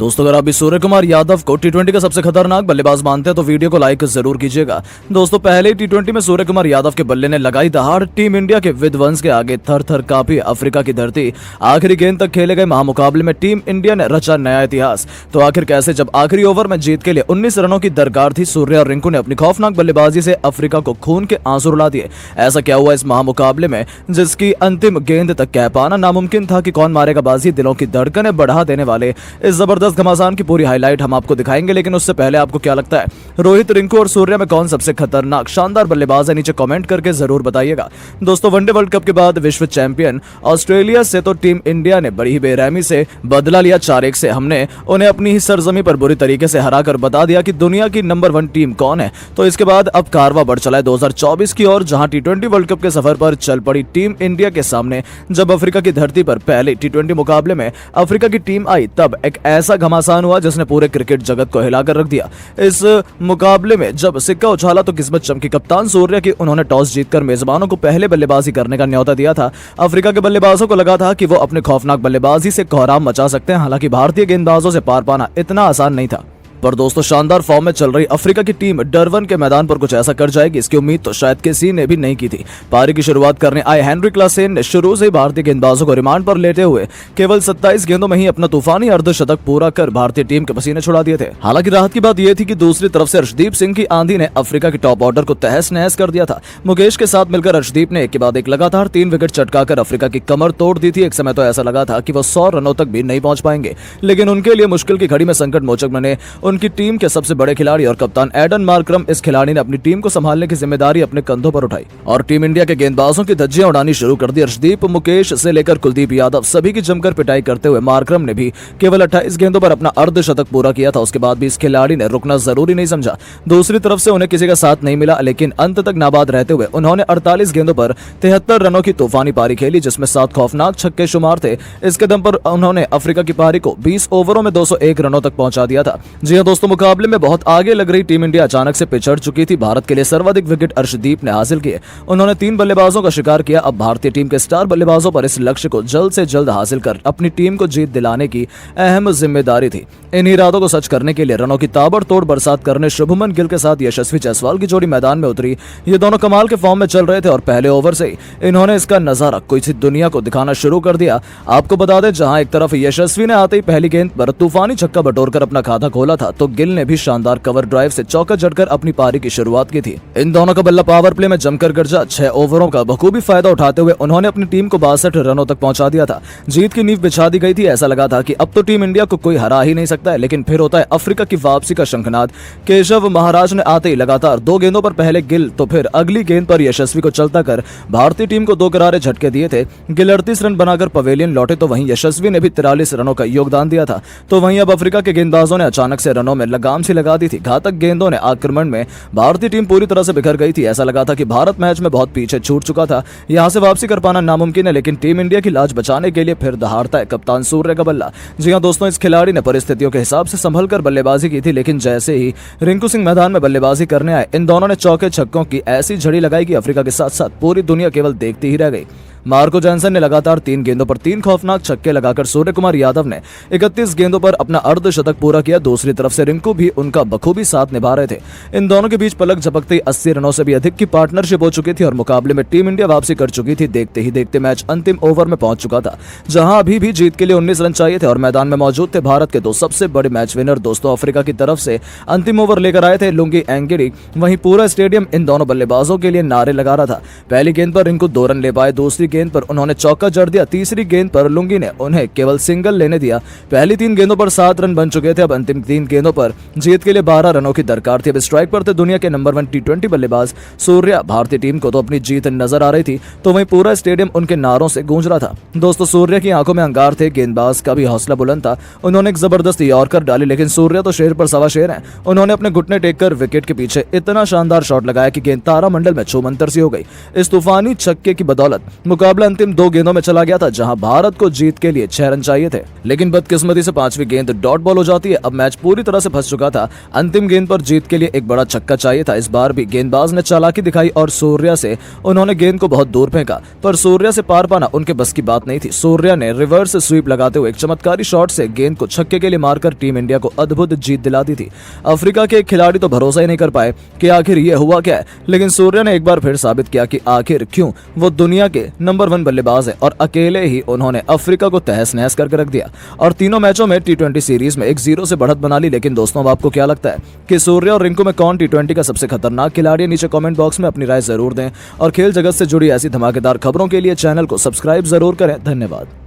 दोस्तों अगर आप भी सूर्य कुमार यादव को टी20 का सबसे खतरनाक बल्लेबाज मानते हैं तो वीडियो को लाइक जरूर कीजिएगा। दोस्तों पहले ही टी20 में सूर्य कुमार यादव के बल्ले ने लगाई दहाड़, टीम इंडिया के विध्वंस के आगे थर थर कांपी अफ्रीका की धरती। आखिरी गेंद तक खेले गए महामुकाबले में टीम इंडिया ने रचा नया इतिहास। तो आखिर कैसे, जब आखिरी ओवर में जीत के लिए 19 रनों की दरकार थी, सूर्य और रिंकू ने अपनी खौफनाक बल्लेबाजी से अफ्रीका को खून के आंसू रुला दिए। ऐसा क्या हुआ इस महामुकाबले में जिसकी अंतिम गेंद तक कह पाना नामुमकिन था कि कौन मारेगा बाजी। दिलों की धड़कनें बढ़ा देने वाले इस जबरदस्त घमासान की पूरी हाईलाइट हम आपको दिखाएंगे, लेकिन उससे पहले आपको क्या लगता है रोहित, रिंकू और सूर्य में कौन सबसे खतरनाक शानदार बल्लेबाज है, नीचे कमेंट करके जरूर बताइएगा। दोस्तों वनडे वर्ल्ड कप के बाद विश्व चैंपियन ऑस्ट्रेलिया से तो टीम इंडिया ने बड़ी ही बेरहमी से बदला लिया 4-1 से। हमने उन्हें अपनी ही सरजमी पर बुरी तरीके से हराकर बता दिया कि दुनिया की नंबर 1 टीम कौन है। तो इसके बाद अब कारवा बढ़ चला है 2024 की ओर, जहां टी20 वर्ल्ड कप के सफर पर चल पड़ी टीम इंडिया के सामने। जब अफ्रीका की धरती पर पहले टी20 मुकाबले में अफ्रीका की टीम आई, तब एक ऐसा घमासान हुआ जिसने पूरे क्रिकेट जगत को हिलाकर रख दिया। इस मुकाबले में जब सिक्का उछाला तो किस्मत चमकी कप्तान सूर्य की। उन्होंने टॉस जीतकर मेजबानों को पहले बल्लेबाजी करने का न्योता दिया था। अफ्रीका के बल्लेबाजों को लगा था कि वो अपने खौफनाक बल्लेबाजी से कोहराम मचा सकते हैं, हालांकि भारतीय गेंदबाजों से पार पाना इतना आसान नहीं था। पर दोस्तों शानदार फॉर्म में चल रही अफ्रीका की टीम डरबन के मैदान पर कुछ ऐसा कर जाएगी, इसकी उम्मीद तो शायद किसी ने भी नहीं की थी। पारी की शुरुआत करने आए हेनरी क्लासेन ने शुरू से ही भारतीय गेंदबाजों को रिमांड पर लेते हुए केवल 27 गेंदों में ही अपना तूफानी अर्धशतक पूरा कर भारतीय टीम के पसीने छुड़ा दिए थे। हालांकि राहत की बात यह थी कि दूसरी तरफ से अर्शदीप सिंह की आंधी ने अफ्रीका के टॉप ऑर्डर को तहस नहस कर दिया था। मुकेश के साथ मिलकर अर्शदीप ने एक के बाद एक लगातार 3 विकेट चटकाकर अफ्रीका की कमर तोड़ दी थी। एक समय तो ऐसा लगा था कि वो 100 रनों तक भी नहीं पहुंच पाएंगे, लेकिन उनके लिए मुश्किल की घड़ी में संकट मोचक बने उनकी टीम के सबसे बड़े खिलाड़ी और कप्तान एडन मार्करम। इस खिलाड़ी ने अपनी टीम को संभालने की जिम्मेदारी अपने कंधों पर उठाई और टीम इंडिया के गेंदबाजों की धज्जियां उड़ानी शुरू कर दी। अर्शदीप, मुकेश से लेकर कुलदीप यादव सभी की जमकर पिटाई करते हुए मार्करम ने भी केवल 28 गेंदों पर अपना अर्धशतक पूरा किया था। उसके बाद भी इस खिलाड़ी ने रुकना जरूरी नहीं समझा। दूसरी तरफ से उन्हें किसी का साथ नहीं मिला, लेकिन अंत तक नाबाद रहते हुए उन्होंने 48 गेंदों पर 73 रनों की तूफानी पारी खेली, जिसमें 7 खौफनाक छक्के शुमार थे। इसके दम पर उन्होंने अफ्रीका की पारी को 20 ओवरों में 201 रनों तक पहुंचा दिया था। जी हां दोस्तों, मुकाबले में बहुत आगे लग रही टीम इंडिया अचानक से पिछड़ चुकी थी। भारत के लिए सर्वाधिक विकेट अर्शदीप ने हासिल किए। उन्होंने 3 बल्लेबाजों का शिकार किया। अब भारतीय टीम के स्टार बल्लेबाजों पर इस लक्ष्य को जल्द से जल्द हासिल कर अपनी टीम को जीत दिलाने की अहम जिम्मेदारी थी। इन इरादों को सच करने के लिए रनों की ताबड़तोड़ बरसात करने शुभमन गिल के साथ यशस्वी जायसवाल की जोड़ी मैदान में उतरी। ये दोनों कमाल के फॉर्म में चल रहे थे और पहले ओवर से ही इन्होंने इसका नजारा कोई सी दुनिया को दिखाना शुरू कर दिया। आपको बता दें, जहां एक तरफ यशस्वी ने आते ही पहली गेंद पर तूफानी छक्का बटोरकर अपना खाता खोला था, तो गिल ने भी शानदार कवर ड्राइव से चौका जड़कर अपनी पारी की शुरुआत की थी। इन दोनों का बल्ला पावर प्ले में जमकर गरजा। 6 ओवरों का बखूबी फायदा उठाते हुए उन्होंने अपनी टीम को 62 रनों तक पहुंचा दिया था। जीत की नींव बिछा दी गई थी। ऐसा लगा था कि अब तो टीम इंडिया को कोई हरा ही नहीं सकता है, लेकिन फिर होता है अफ्रीका की वापसी का शंखनाद। केशव महाराज ने आते ही लगातार 2 गेंदों पर पहले गिल तो फिर अगली गेंद पर यशस्वी को चलता कर भारतीय टीम को 2 करारे झटके दिए थे। गिल 38 रन बनाकर पवेलियन लौटे, तो वहीं यशस्वी ने भी 43 रनों का योगदान दिया था। तो वहीं अब अफ्रीका के गेंदबाजों ने अचानक से रनों में लगाम सी लगा दी थी। घातक गेंदों ने आक्रमण में भारतीय टीम पूरी तरह से बिखर गई थी। ऐसा लगा था कि भारत मैच में बहुत पीछे छूट चुका था। यहां से वापसी कर पाना नामुमकिन है, लेकिन टीम इंडिया की लाज बचाने के लिए फिर दहाड़ता है कप्तान सूर्य का बल्ला। जी हां दोस्तों, इस खिलाड़ी ने परिस्थितियों के हिसाब से संभल कर बल्लेबाजी की थी, लेकिन जैसे ही रिंकू सिंह मैदान में बल्लेबाजी करने आए, इन दोनों ने चौके छक्कों की ऐसी झड़ी लगाई कि अफ्रीका के साथ साथ पूरी दुनिया केवल देखती ही रह गई। मार्को जॉनसन ने लगातार 3 गेंदों पर 3 खौफनाक छक्के लगाकर सूर्य कुमार यादव ने 31 गेंदों पर अपना अर्धशतक पूरा किया। दूसरी तरफ से रिंकू भी उनका बखूबी साथ निभा रहे थे। इन दोनों के बीच पलक झपकते ही 80 रनों से भी अधिक की पार्टनरशिप हो चुकी थी और मुकाबले में टीम इंडिया वापसी कर चुकी थी। देखते ही देखते मैच अंतिम ओवर में पहुंच चुका था, जहां अभी भी जीत के लिए 19 रन चाहिए थे और मैदान में मौजूद थे भारत के 2 सबसे बड़े मैच विनर। दोस्तों अफ्रीका की तरफ से अंतिम ओवर लेकर आए थे लुंगी एंगिडी। वहीं पूरा स्टेडियम इन दोनों बल्लेबाजों के लिए नारे लगा रहा था। पहली गेंद पर रिंकू 2 रन ले पाए, दूसरी गेंद पर उन्होंने चौका जड़ दिया, तीसरी गेंद पर लुंगी ने उन्हें केवल सिंगल लेने दिया। पहली 3 गेंदों पर 7 रन बन चुके थे। अब अंतिम 3 गेंदों पर जीत के लिए 12 रनों की दरकार थी। अब स्ट्राइक पर थे दुनिया के नंबर 1 टी20 बल्लेबाज सूर्य। भारतीय टीम को तो अपनी जीत नजर आ रही थी, तो वहीं पूरा स्टेडियम उनके नारों से गूंज रहा था। दोस्तों सूर्य की आंखों में अंगार थे, गेंदबाज का भी हौसला बुलंद था। उन्होंने एक जबरदस्त यॉर्कर डाली, लेकिन सूर्य तो शेर पर सवा शेर है। उन्होंने अपने घुटने टेक कर विकेट के पीछे इतना शानदार शॉट लगाया कि गेंद तारा मंडल में छूमंतर सी हो गई। इस तूफानी छक्के की बदौलत मुकाबला अंतिम 2 गेंदों में चला गया था, जहां भारत को जीत के लिए 6 रन चाहिए थे, लेकिन बदकिस्मती से 5वीं गेंद डॉट बॉल हो जाती है। अब मैच पूरी तरह से फंस चुका था। अंतिम गेंद पर जीत के लिए एक बड़ा छक्का चाहिए था। इस बार भी गेंदबाज ने चालाकी दिखाई और सूर्या से उन्होंने गेंद को बहुत दूर फेंका, पर सूर्या से पार पाना उनके बस की बात नहीं थी। सूर्या ने रिवर्स स्वीप लगाते हुए एक चमत्कारी शॉट से गेंद को छक्के के लिए मारकर टीम इंडिया को अद्भुत जीत दिला दी थी। अफ्रीका के खिलाड़ी तो भरोसा ही नहीं कर पाए कि आखिर ये हुआ क्या है, लेकिन सूर्या ने एक बार फिर साबित किया कि आखिर क्यों वो दुनिया के नंबर 1 बल्लेबाज है, और अकेले ही उन्होंने अफ्रीका को तहस नहस करके रख दिया और तीनों मैचों में T20 सीरीज में 1-0 से बढ़त बना ली। लेकिन दोस्तों, अब आपको क्या लगता है कि सूर्या और रिंकू में कौन T20 का सबसे खतरनाक खिलाड़ी है? नीचे कमेंट बॉक्स में अपनी राय जरूर दें और खेल जगत से जुड़ी ऐसी धमाकेदार खबरों के लिए चैनल को सब्सक्राइब जरूर करें। धन्यवाद।